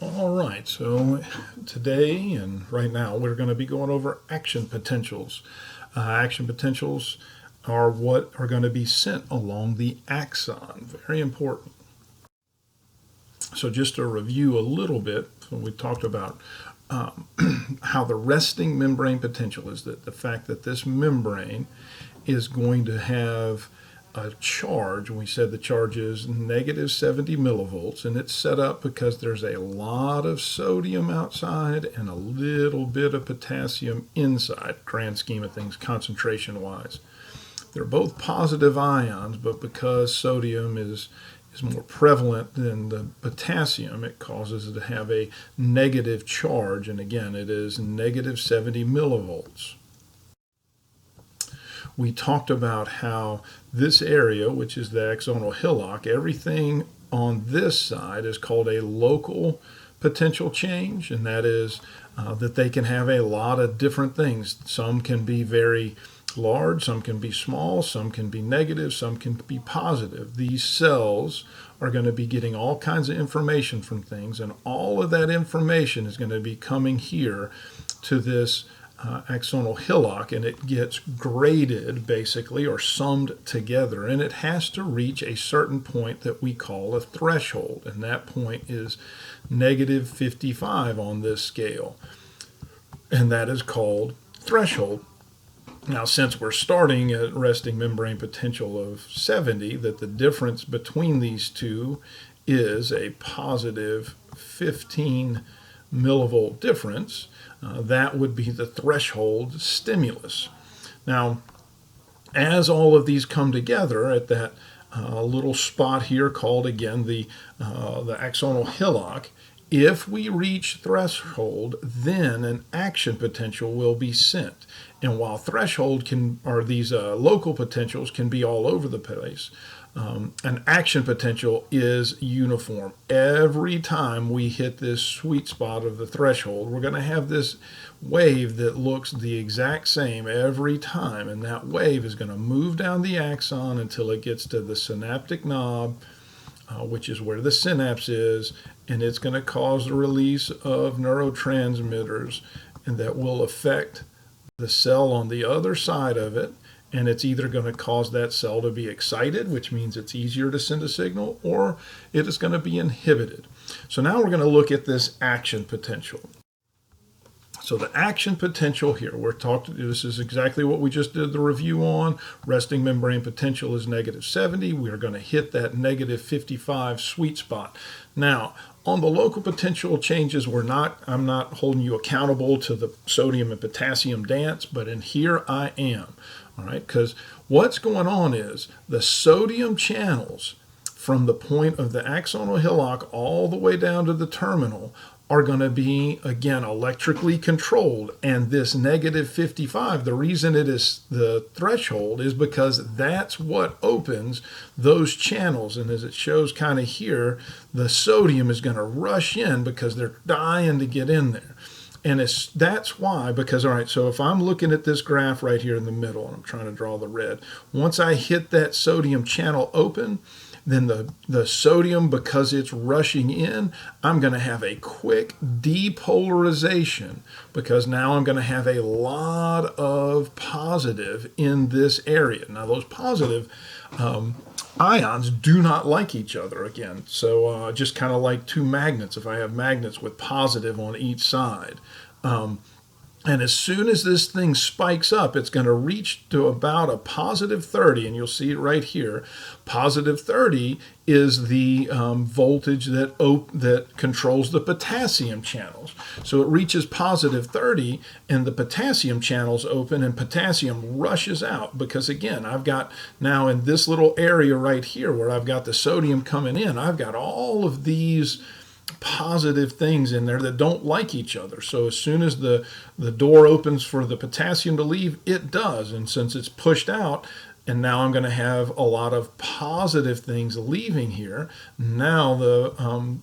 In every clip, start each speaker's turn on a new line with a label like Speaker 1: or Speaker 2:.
Speaker 1: All right, so today and right now we're going to be going over action potentials. Action potentials are what are going to be sent along the axon. Very important. So just to review a little bit, so we talked about how the resting membrane potential is that the fact that this membrane is going to have a charge. We said the charge is negative 70 millivolts, and it's set up because there's a lot of sodium outside and a little bit of potassium inside, grand scheme of things, concentration wise. They're both positive ions, but because sodium is more prevalent than the potassium, it causes it to have a negative charge, and again, it is negative 70 millivolts. We talked about how this area, which is the axonal hillock, everything on this side is called a local potential change, and that is that they can have a lot of different things. Some can be very large, some can be small, some can be negative, some can be positive. These cells are going to be getting all kinds of information from things, and all of that information is going to be coming here to this axonal hillock, and it gets graded basically or summed together, and it has to reach a certain point that we call a threshold, and that point is negative 55 on this scale, and that is called threshold. Now, since we're starting at resting membrane potential of 70, that the difference between these two is a positive 15 millivolt difference, that would be the threshold stimulus. Now, as all of these come together at that little spot here called again the axonal hillock, if we reach threshold, then an action potential will be sent. And while threshold these local potentials can be all over the place, an action potential is uniform. Every time we hit this sweet spot of the threshold, we're going to have this wave that looks the exact same every time, and that wave is going to move down the axon until it gets to the synaptic knob, which is where the synapse is, and it's going to cause the release of neurotransmitters, and that will affect the cell on the other side of it, and it's either going to cause that cell to be excited, which means it's easier to send a signal, or it is going to be inhibited. So now we're going to look at this action potential. So the action potential here, this is exactly what we just did the review on. Resting membrane potential is negative 70. We are going to hit that negative 55 sweet spot. Now, on the local potential changes, I'm not holding you accountable to the sodium and potassium dance, but in here I am. All right, because what's going on is the sodium channels from the point of the axonal hillock all the way down to the terminal are going to be, again, electrically controlled. And this negative 55, the reason it is the threshold is because that's what opens those channels. And as it shows kind of here, the sodium is going to rush in because they're dying to get in there. And that's why, because, all right, so if I'm looking at this graph right here in the middle, and I'm trying to draw the red, once I hit that sodium channel open, then the sodium, because it's rushing in, I'm going to have a quick depolarization, because now I'm going to have a lot of positive in this area. Now, those positive ions do not like each other again. So just kind of like two magnets, if I have magnets with positive on each side. And as soon as this thing spikes up, it's going to reach to about a positive 30, and you'll see it right here. Positive 30 is the voltage that controls the potassium channels. So it reaches positive 30, and the potassium channels open, and potassium rushes out because, again, I've got now in this little area right here where I've got the sodium coming in, I've got all of these positive things in there that don't like each other. So as soon as the door opens for the potassium to leave, it does. And since it's pushed out, and now I'm going to have a lot of positive things leaving here, now the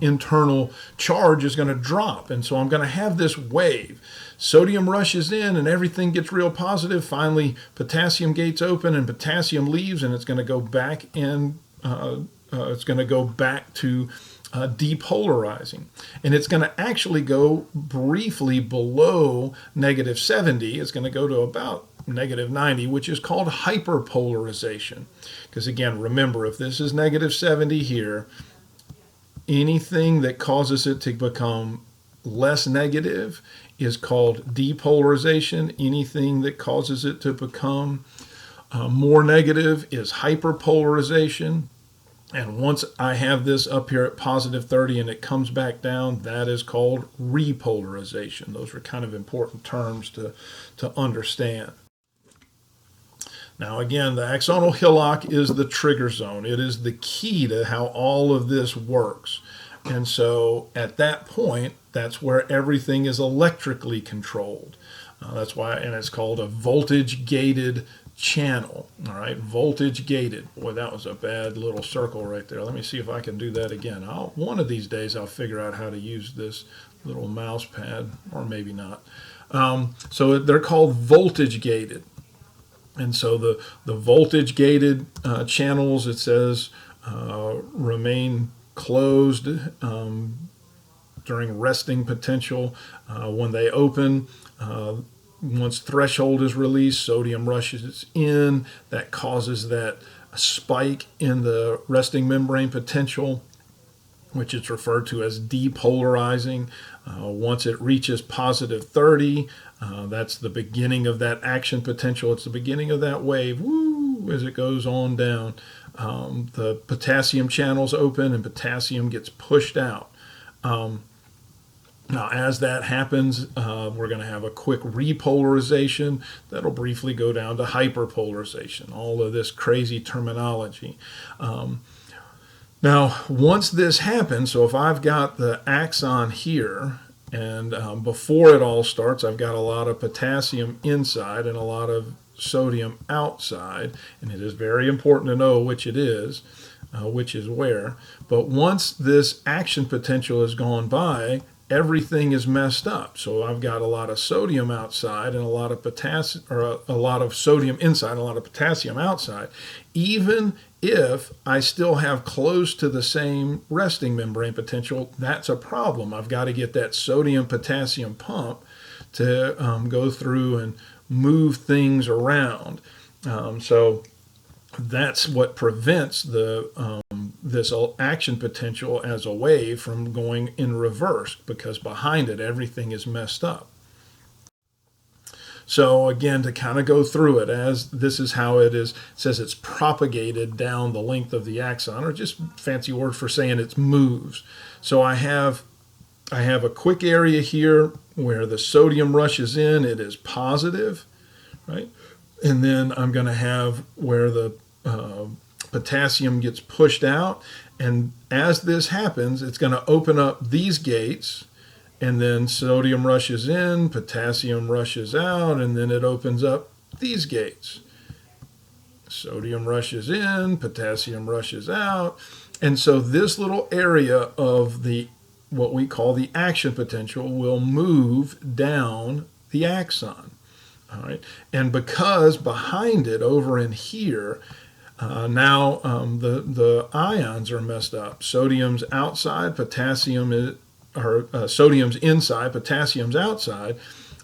Speaker 1: internal charge is going to drop. And so I'm going to have this wave. Sodium rushes in and everything gets real positive. Finally, potassium gates open and potassium leaves, and it's going to go back in. It's going to go back to depolarizing. And it's going to actually go briefly below -70. It's going to go to about -90, which is called hyperpolarization. Because again, remember, if this is -70 here, anything that causes it to become less negative is called depolarization. Anything that causes it to become more negative is hyperpolarization. And once I have this up here at +30 and it comes back down, that is called repolarization. Those are kind of important terms to understand. Now again, the axonal hillock is the trigger zone. It is the key to how all of this works. And so at that point, that's where everything is electrically controlled. That's why, and it's called a voltage gated channel. All right, voltage gated. Boy, that was a bad little circle right there. Let me see if I can do that again. One of these days I'll figure out how to use this little mouse pad, or maybe not. So they're called voltage gated. And so the voltage gated channels, it says, remain closed during resting potential. When they open, once threshold is released, sodium rushes in. That causes that spike in the resting membrane potential, which is referred to as depolarizing. Once it reaches +30, that's the beginning of that action potential. It's the beginning of that wave, woo, as it goes on down. The potassium channels open and potassium gets pushed out. Now, as that happens, we're going to have a quick repolarization that'll briefly go down to hyperpolarization. All of this crazy terminology. Now, once this happens, so if I've got the axon here, and before it all starts, I've got a lot of potassium inside and a lot of sodium outside, and it is very important to know which it is, which is where. But once this action potential has gone by, everything is messed up. So I've got a lot of sodium outside and a lot of potassium, or a lot of sodium inside and a lot of potassium outside. Even if I still have close to the same resting membrane potential, that's a problem. I've got to get that sodium potassium pump to go through and move things around. So that's what prevents this action potential as a wave from going in reverse, because behind it everything is messed up. So again, to kind of go through it, as this is how it is, it says it's propagated down the length of the axon, or just fancy word for saying it moves. So I have a quick area here where the sodium rushes in, it is positive, right? And then I'm going to have where the potassium gets pushed out, and as this happens, it's going to open up these gates, and then sodium rushes in, potassium rushes out, and then it opens up these gates. Sodium rushes in, potassium rushes out, and so this little area of the what we call the action potential will move down the axon. All right, and because behind it, over in here, now the ions are messed up. Sodium's outside, sodium's inside, potassium's outside.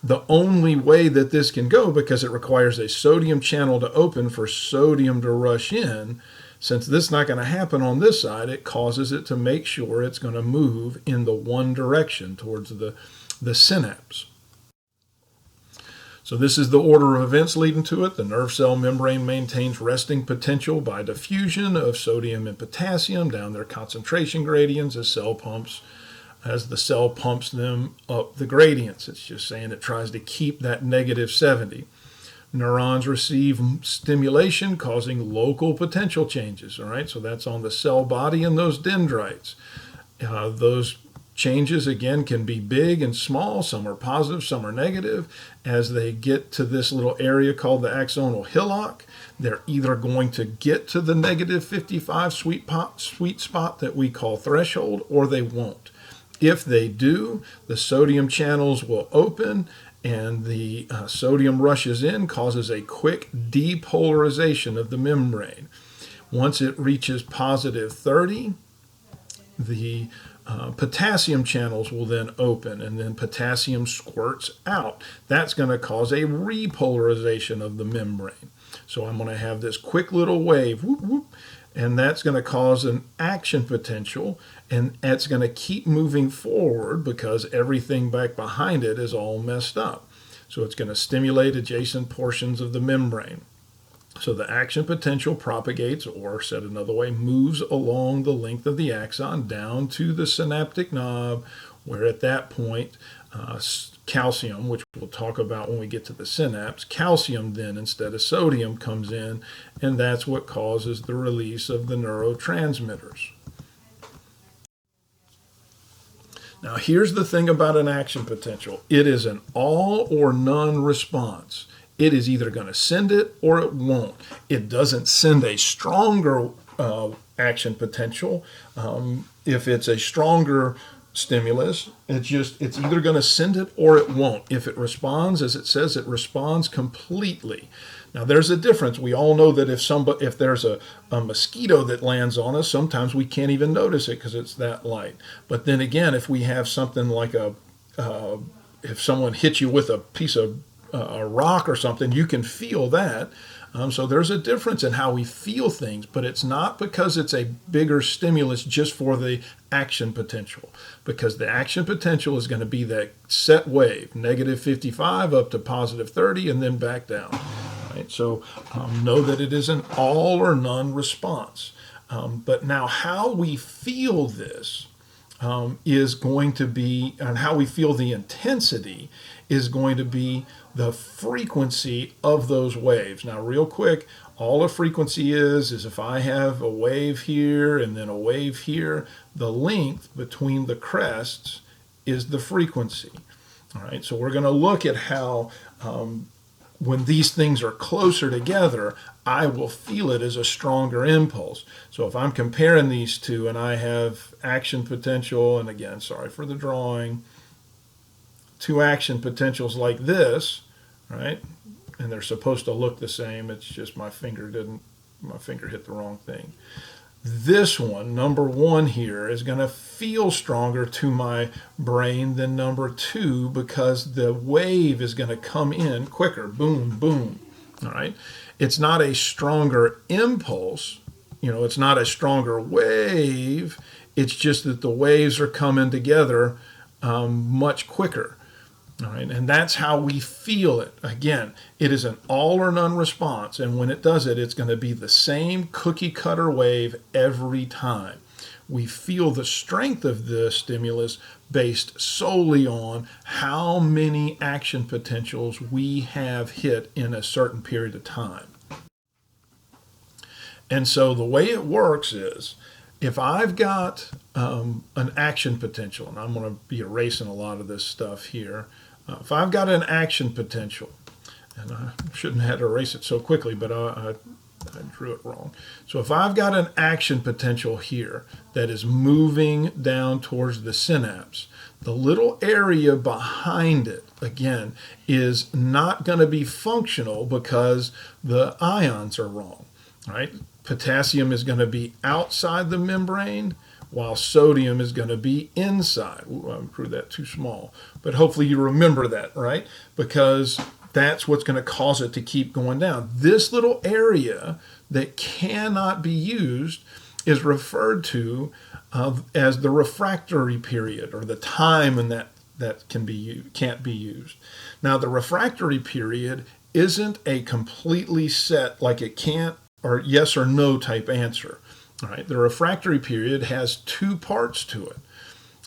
Speaker 1: The only way that this can go, because it requires a sodium channel to open for sodium to rush in, since this is not going to happen on this side, it causes it to make sure it's going to move in the one direction towards the synapse. So this is the order of events leading to it. The nerve cell membrane maintains resting potential by diffusion of sodium and potassium down their concentration gradients as the cell pumps them up the gradients. It's just saying it tries to keep that -70. Neurons receive stimulation causing local potential changes. All right, so that's on the cell body and those dendrites. Those changes, again, can be big and small. Some are positive, some are negative. As they get to this little area called the axonal hillock, they're either going to get to the -55 sweet spot that we call threshold, or they won't. If they do, the sodium channels will open, and the sodium rushes in, causes a quick depolarization of the membrane. Once it reaches +30, the potassium channels will then open, and then potassium squirts out. That's going to cause a repolarization of the membrane. So I'm going to have this quick little wave, whoop, whoop, and that's going to cause an action potential, and it's going to keep moving forward because everything back behind it is all messed up. So it's going to stimulate adjacent portions of the membrane. So the action potential propagates, or said another way, moves along the length of the axon down to the synaptic knob, where at that point calcium, which we'll talk about when we get to the synapse, calcium then instead of sodium comes in, and that's what causes the release of the neurotransmitters. Now here's the thing about an action potential. It is an all or none response. It is either going to send it or it won't. It doesn't send a stronger action potential. If it's a stronger stimulus, it's either going to send it or it won't. If it responds, as it says, it responds completely. Now there's a difference. We all know that if there's a mosquito that lands on us, sometimes we can't even notice it because it's that light. But then again, if we have something like if someone hits you with a piece of a rock or something, you can feel that. So there's a difference in how we feel things, but it's not because it's a bigger stimulus just for the action potential, because the action potential is going to be that set wave, negative 55 up to positive 30 and then back down. Right? So know that it is an all or none response. But now how we feel this is going to be, and how we feel the intensity is going to be the frequency of those waves. Now, real quick, all a frequency is if I have a wave here and then a wave here, the length between the crests is the frequency. All right, so we're going to look at how when these things are closer together, I will feel it as a stronger impulse. So if I'm comparing these two and I have action potential, and again, sorry for the drawing, two action potentials like this, right? And they're supposed to look the same. It's just my finger hit the wrong thing. This one, number one here, is going to feel stronger to my brain than number two because the wave is going to come in quicker. Boom, boom. All right. It's not a stronger impulse. It's not a stronger wave. It's just that the waves are coming together much quicker. All right, and that's how we feel it. Again, it is an all or none response, and when it does it, it's going to be the same cookie cutter wave every time. We feel the strength of the stimulus based solely on how many action potentials we have hit in a certain period of time. And so the way it works is, if I've got an action potential, and I'm going to be erasing a lot of this stuff here. If I've got an action potential, and I shouldn't have had to erase it so quickly, but I drew it wrong. So if I've got an action potential here that is moving down towards the synapse, the little area behind it, again, is not going to be functional because the ions are wrong, right? Potassium is going to be outside the membrane, while sodium is going to be inside. Ooh, I drew that too small. But hopefully you remember that, right? Because that's what's going to cause it to keep going down. This little area that cannot be used is referred to as the refractory period, or the time when that can't be used. Now, the refractory period isn't a completely set, like it can't, or yes or no type answer. All right, the refractory period has two parts to it.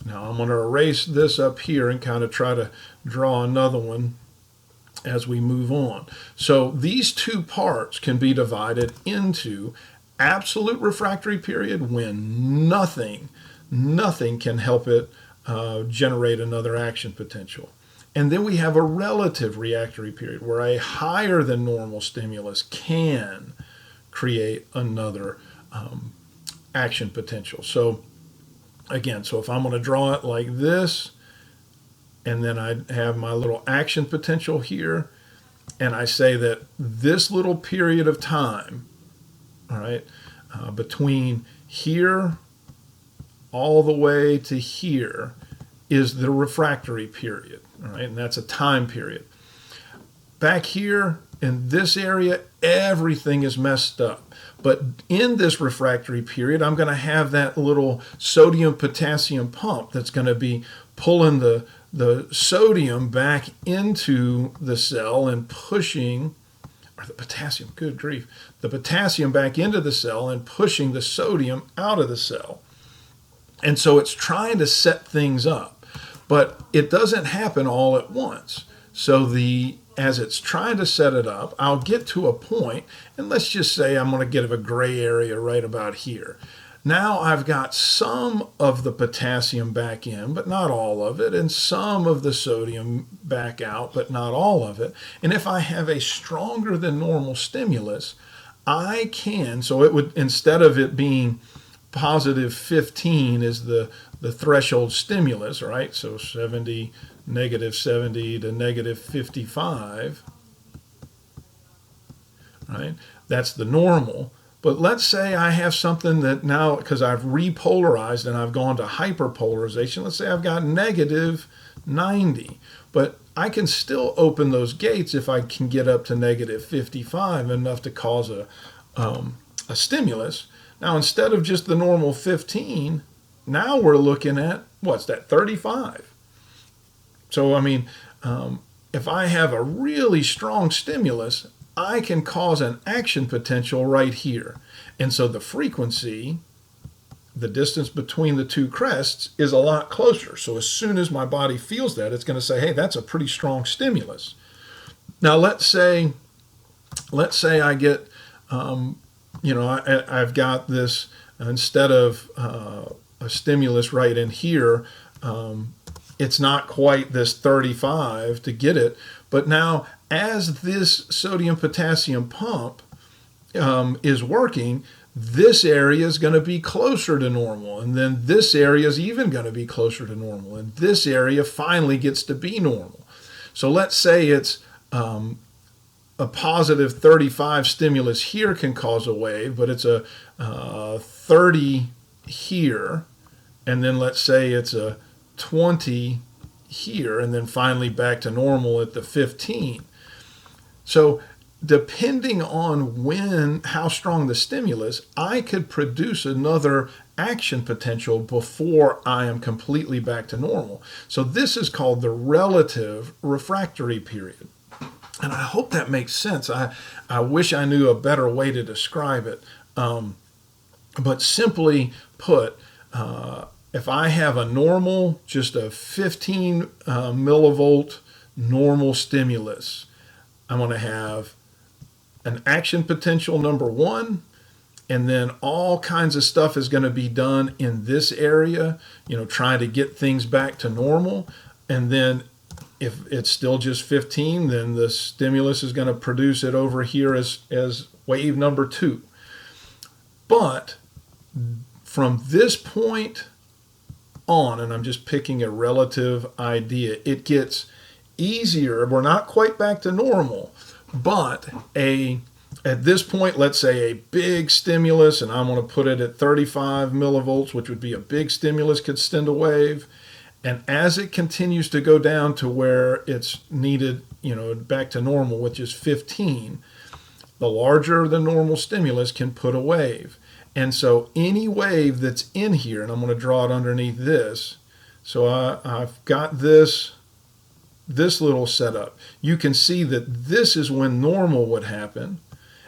Speaker 1: Now I'm going to erase this up here and kind of try to draw another one as we move on. So these two parts can be divided into absolute refractory period, when nothing can help it generate another action potential. And then we have a relative reactory period, where a higher than normal stimulus can create another action potential. So again, if I'm going to draw it like this, and then I have my little action potential here, and I say that this little period of time, all right, between here all the way to here is the refractory period, all right? And that's a time period. Back here in this area, everything is messed up. But in this refractory period, I'm going to have that little sodium-potassium pump that's going to be pulling the sodium back into the cell and pushing, or the potassium, good grief, the potassium back into the cell and pushing the sodium out of the cell. And so it's trying to set things up, but it doesn't happen all at once. So as it's trying to set it up, I'll get to a point, and let's just say I'm going to get a gray area right about here. Now I've got some of the potassium back in, but not all of it, and some of the sodium back out, but not all of it. And if I have a stronger than normal stimulus, I can, so it would, instead of it being positive 15 is the threshold stimulus, right? So 70, negative 70 to negative 55, right? That's the normal. But let's say I have something that now, because I've repolarized and I've gone to hyperpolarization, let's say I've got negative 90. But I can still open those gates if I can get up to negative 55, enough to cause a stimulus. Now, instead of just the normal 15, now we're looking at, what's that, 35. So, I mean, if I have a really strong stimulus, I can cause an action potential right here. And so the frequency, the distance between the two crests, is a lot closer. So as soon as my body feels that, it's going to say, hey, that's a pretty strong stimulus. Now, let's say I get, I've got this, instead of a stimulus right in here, it's not quite this 35 to get it, but now as this sodium-potassium pump is working, this area is going to be closer to normal, and then this area is even going to be closer to normal, and this area finally gets to be normal. So let's say it's a positive 35 stimulus here can cause a wave, but it's a 30 here, and then let's say it's a 20 here, and then finally back to normal at the 15. So depending on how strong the stimulus, I could produce another action potential before I am completely back to normal. So this is called the relative refractory period. And I hope that makes sense. I wish I knew a better way to describe it. But simply put, if I have a normal, just a 15 millivolt normal stimulus, I'm going to have an action potential number one, and then all kinds of stuff is going to be done in this area, trying to get things back to normal. And then if it's still just 15, then the stimulus is going to produce it over here as wave number two. But from this point on, and I'm just picking a relative idea, it gets easier. We're not quite back to normal, but at this point, let's say a big stimulus, and I'm going to put it at 35 millivolts, which would be a big stimulus, could send a wave. And as it continues to go down to where it's needed, back to normal, which is 15, the larger the normal stimulus can put a wave. And so any wave that's in here, and I'm going to draw it underneath this. So I've got this little setup. You can see that this is when normal would happen.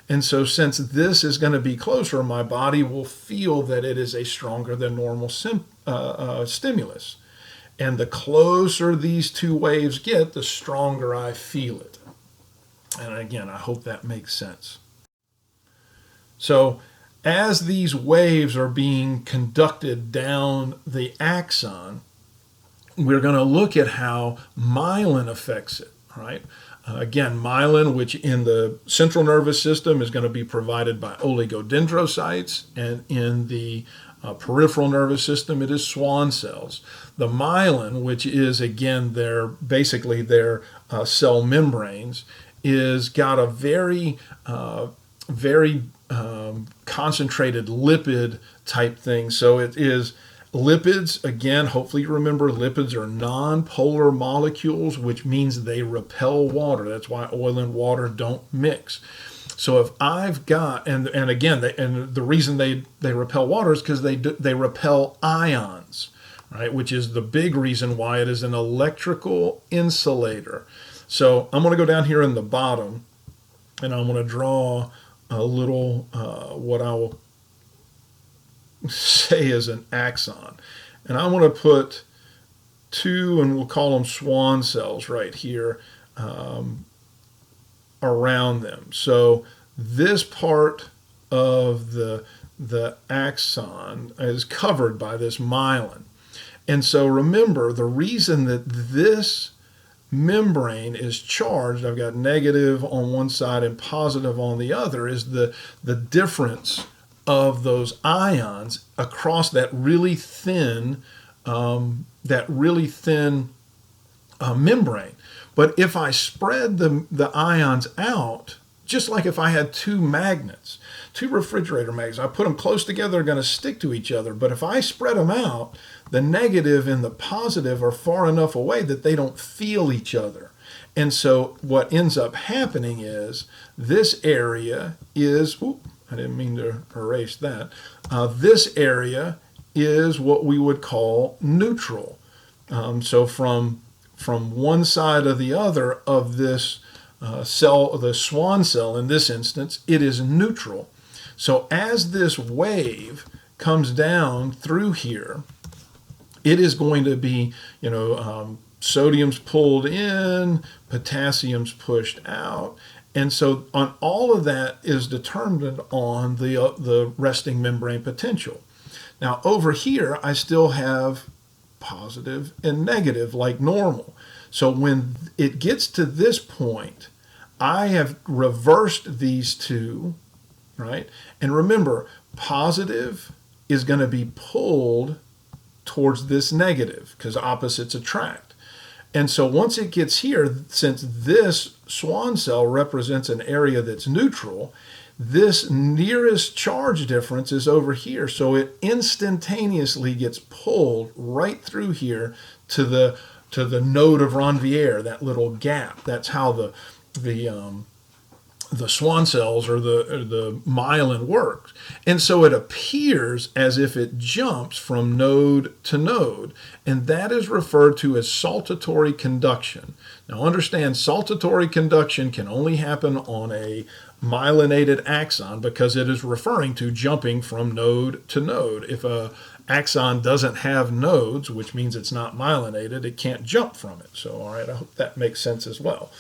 Speaker 1: And so since this is going to be closer, my body will feel that it is a stronger than normal stimulus. And the closer these two waves get, the stronger I feel it. And again, I hope that makes sense. So as these waves are being conducted down the axon, we're going to look at how myelin affects it, right? Again, myelin, which in the central nervous system is going to be provided by oligodendrocytes, and in the peripheral nervous system, it is Schwann cells. The myelin, which is, again, basically their cell membranes, is got a very concentrated lipid type thing. So it is Lipids, again, hopefully you remember lipids are non-polar molecules, which means they repel water. That's why oil and water don't mix. So if I've got, and again, and the reason they repel water is because they repel ions, right? Which is the big reason why it is an electrical insulator. So I'm going to go down here in the bottom, and I'm going to draw a little what I will say is an axon, and I want to put two, and we'll call them Schwann cells right here around them. So this part of the axon is covered by this myelin. And so remember, the reason that this membrane is charged, I've got negative on one side and positive on the other, is the difference of those ions across that really thin membrane. But if I spread the ions out, just like if I had two magnets, two refrigerator magnets, I put them close together, they're going to stick to each other. But if I spread them out, the negative and the positive are far enough away that they don't feel each other. And so what ends up happening is this area is, I didn't mean to erase that. This area is what we would call neutral. So from one side or the other of this cell, the Schwann cell in this instance, it is neutral. So as this wave comes down through here, it is going to be, sodium's pulled in, potassium's pushed out. And so on all of that is determined on the resting membrane potential. Now over here, I still have positive and negative like normal. So when it gets to this point, I have reversed these two, right? And remember, positive is going to be pulled towards this negative because opposites attract. And so once it gets here, since this Schwann cell represents an area that's neutral, this nearest charge difference is over here. So it instantaneously gets pulled right through here to the node of Ranvier, that little gap. That's how the Schwann cells or the myelin works. And so it appears as if it jumps from node to node, and that is referred to as saltatory conduction. Now understand, saltatory conduction can only happen on a myelinated axon because it is referring to jumping from node to node. If a axon doesn't have nodes, which means it's not myelinated, it can't jump from it. So, all right, I hope that makes sense as well.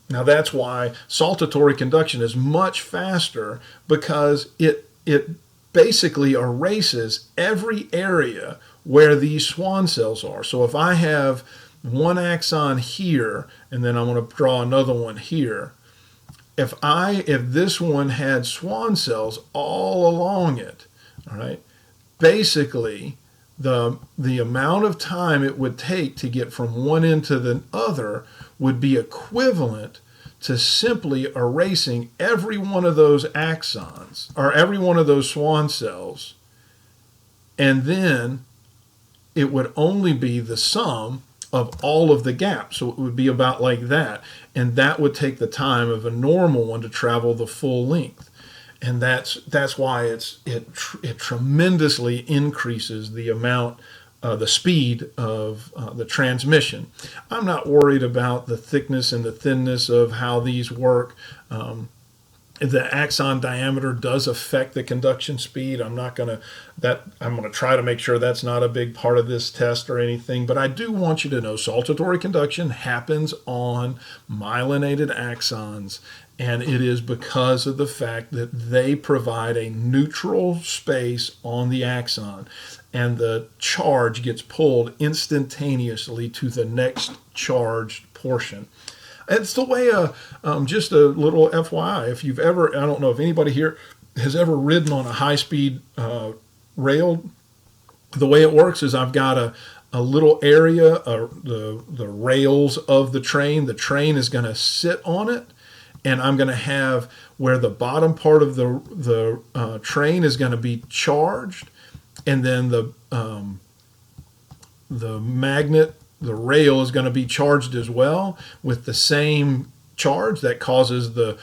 Speaker 1: Now that's why saltatory conduction is much faster, because it basically erases every area where these Schwann cells are. So if I have one axon here, and then I'm going to draw another one here, if this one had Schwann cells all along it, all right, basically the amount of time it would take to get from one end to the other would be equivalent to simply erasing every one of those axons, or every one of those Schwann cells, and then it would only be the sum of all of the gaps. So it would be about like that, and that would take the time of a normal one to travel the full length. And that's why it tremendously increases the amount, the speed of the transmission. I'm not worried about the thickness and the thinness of how these work. The axon diameter does affect the conduction speed. I'm going to try to make sure that's not a big part of this test or anything, but I do want you to know saltatory conduction happens on myelinated axons, and it is because of the fact that they provide a neutral space on the axon, and the charge gets pulled instantaneously to the next charged portion. It's the way, just a little FYI, if you've ever, I don't know if anybody here has ever ridden on a high-speed rail, the way it works is I've got a little area, the rails of the train is going to sit on it, and I'm going to have where the bottom part of the train is going to be charged, and then the magnet, the rail, is going to be charged as well with the same charge that causes the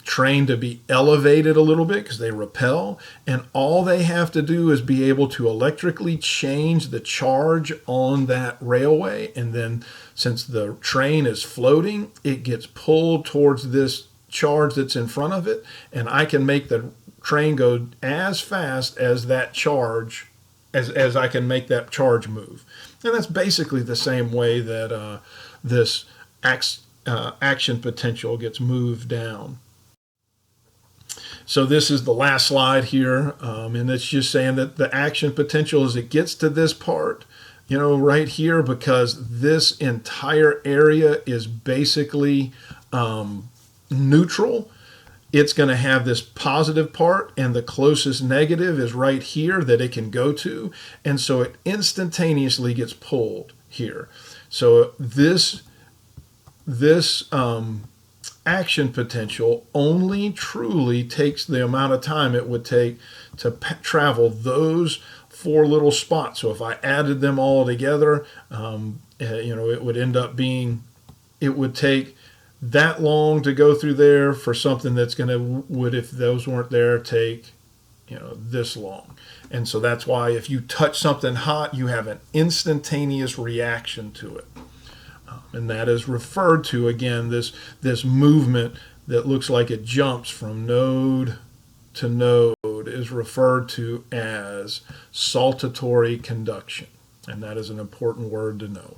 Speaker 1: train to be elevated a little bit because they repel. And all they have to do is be able to electrically change the charge on that railway. And then since the train is floating, it gets pulled towards this charge that's in front of it. And I can make the train go as fast as that charge, as I can make that charge move. And that's basically the same way that this action potential gets moved down. So this is the last slide here, and it's just saying that the action potential, as it gets to this part, right here, because this entire area is basically neutral, it's going to have this positive part, and the closest negative is right here that it can go to, and so it instantaneously gets pulled here. So this action potential only truly takes the amount of time it would take to travel those 4 little spots. So if I added them all together, it would end up being, it would take that long to go through there for something that's would, if those weren't there, take this long. And so that's why if you touch something hot, you have an instantaneous reaction to it. And that is referred to, again, this movement that looks like it jumps from node to node is referred to as saltatory conduction. And that is an important word to know.